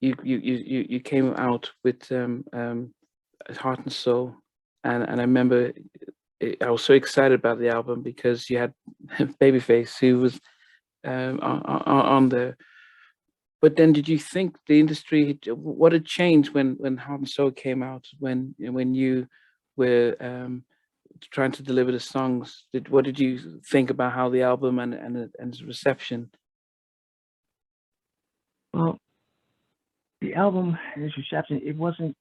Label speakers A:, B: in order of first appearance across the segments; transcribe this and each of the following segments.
A: you came out with Heart and Soul, and I remember I was so excited about the album because you had Babyface who was on there. But then, did you think the industry, what had changed when Heart and Soul came out, when you were trying to deliver the songs? What did you think about how the album and its reception?
B: Well, the album and its reception, it wasn't.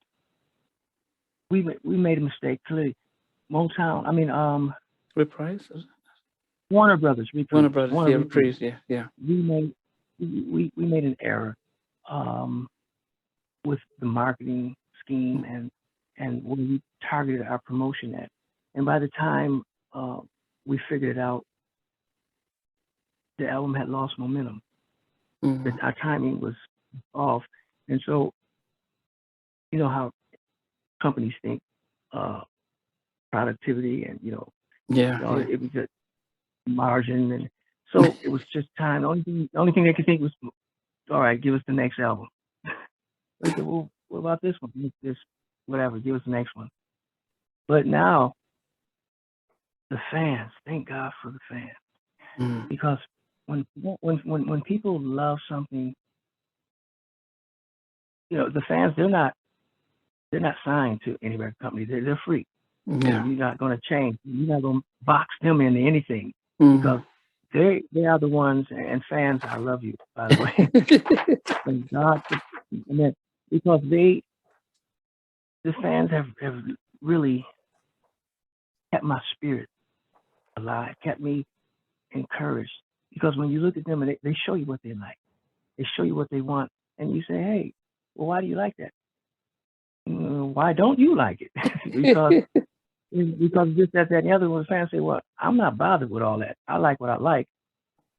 B: We made a mistake clearly. Motown, I mean,
A: Reprise?
B: Warner Brothers, Reprise.
A: Warner Brothers, yeah, Reprise, yeah.
B: We made an error with the marketing scheme and when we targeted our promotion at. And by the time we figured it out, the album had lost momentum.
A: Mm-hmm.
B: Our timing was off. And so, you know how companies think productivity and, it was just margin. And so it was just time. The only thing they could think was, all right, give us the next album. We said, well, what about this one? This, whatever, give us the next one. But now, the fans, thank God for the fans. Because when people love something, the fans, they're not signed to any record company. They're free.
A: Yeah.
B: You're not going to change. You're not going to box them into anything because they are the ones. And fans, I love you, by the way. Thank God, because the fans have really kept my spirit alive, kept me encouraged. Because when you look at them and they show you what they like, they show you what they want, and you say, hey, well, why do you like that? Why don't you like it? because this, that, and the other. When fans say, well, I'm not bothered with all that. I like what I like,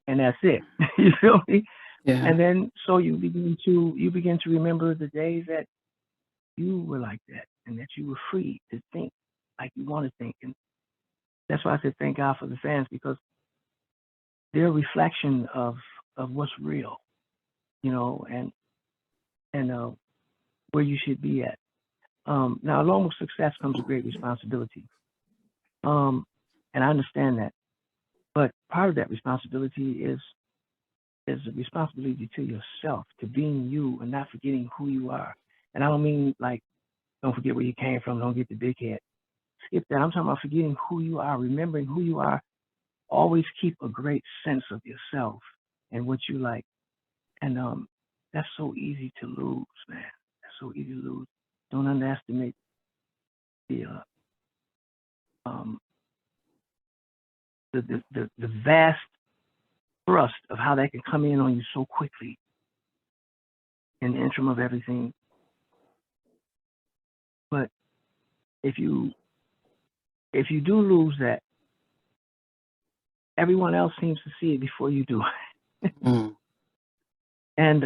B: and that's it. You feel me?
A: Yeah.
B: And then so you begin to remember the days that you were like that and that you were free to think like you want to think. And that's why I said thank God for the fans, because they're a reflection of what's real, and where you should be at. Now, along with success comes a great responsibility. And I understand that. But part of that responsibility is a responsibility to yourself, to being you and not forgetting who you are. And I don't mean like, don't forget where you came from, don't get the big head. Skip that. I'm talking about forgetting who you are, remembering who you are. Always keep a great sense of yourself and what you like. And that's so easy to lose, man. That's so easy to lose. Don't underestimate the vast thrust of how that can come in on you so quickly in the interim of everything. But if you do lose that, everyone else seems to see it before you do. And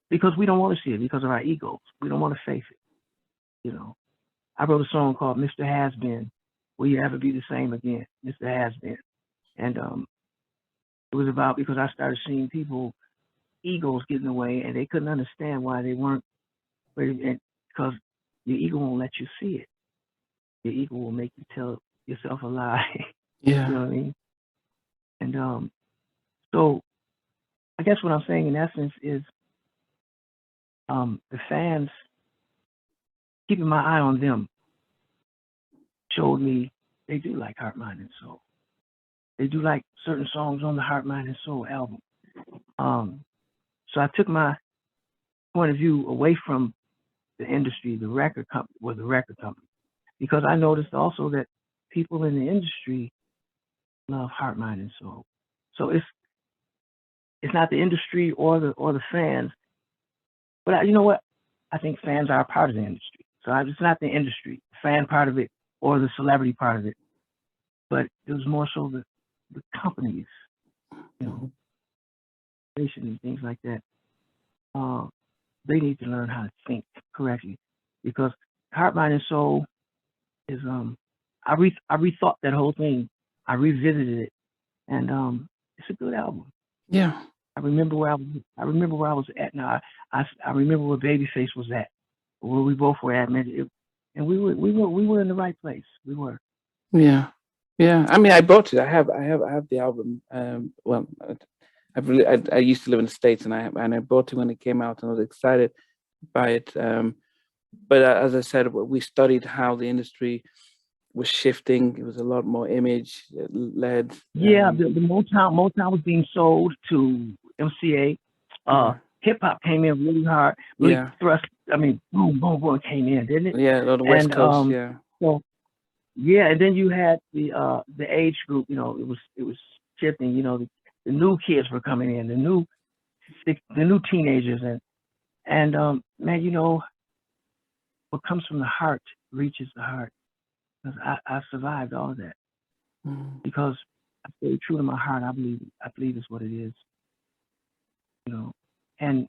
B: because we don't want to see it, because of our egos, we don't want to face it. I wrote a song called Mr. Has Been, Will You Ever Be the Same Again? Mr. Has Been. And it was about, because I started seeing people, egos get in the way, and they couldn't understand why they weren't, because your ego won't let you see it. Your ego will make you tell yourself a lie.
A: Yeah.
B: You know what I mean? And so I guess what I'm saying in essence is the fans, keeping my eye on them, showed me they do like Heart, Mind, and Soul. They do like certain songs on the Heart, Mind, and Soul album. So I took my point of view away from the industry, the record company, because I noticed also that people in the industry love Heart, Mind, and Soul. So it's not the industry or the fans, but you know what? I think fans are a part of the industry. So it's not the industry, the fan part of it, or the celebrity part of it, but it was more so the companies, and things like that. They need to learn how to think correctly, because Heart, Mind, and Soul is I rethought that whole thing. I revisited it, and it's a good album.
A: Yeah.
B: I remember where I was at. Now I remember where Babyface was at, where we both were at, man. And we were in the right place. We were.
A: Yeah, yeah. I mean, I bought it. I have the album. Well, I used to live in the States, and I bought it when it came out, and I was excited by it. But as I said, we studied how the industry was shifting. It was a lot more image led.
B: Yeah, the Motown was being sold to MCA. Hip hop came in really hard, really thrust. I mean, boom, boom, boom, came in, didn't it?
A: Yeah, on the West Coast. Yeah.
B: So yeah, and then you had the age group. You know, it was shifting. You know, the new kids were coming in, the new teenagers, and man, you know, what comes from the heart reaches the heart. Because I survived all of that because I stayed true to my heart. I believe it's what it is. You know, and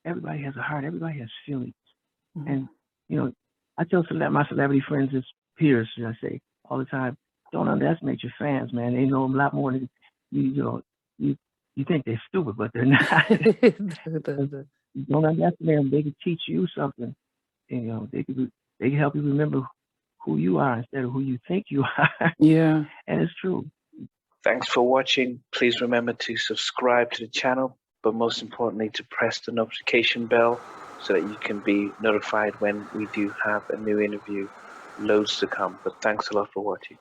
B: everybody has a heart. Everybody has feelings, and you know, I tell my celebrity friends, as peers, should I say, all the time, don't underestimate your fans, man. They know a lot more than you know. You think they're stupid, but they're not. Don't underestimate them. They can teach you something. You know, they can help you remember who you are instead of who you think you are.
A: Yeah.
B: And it's true.
A: Thanks for watching. Please remember to subscribe to the channel, but most importantly, to press the notification bell so that you can be notified when we do have a new interview. Loads to come, but thanks a lot for watching.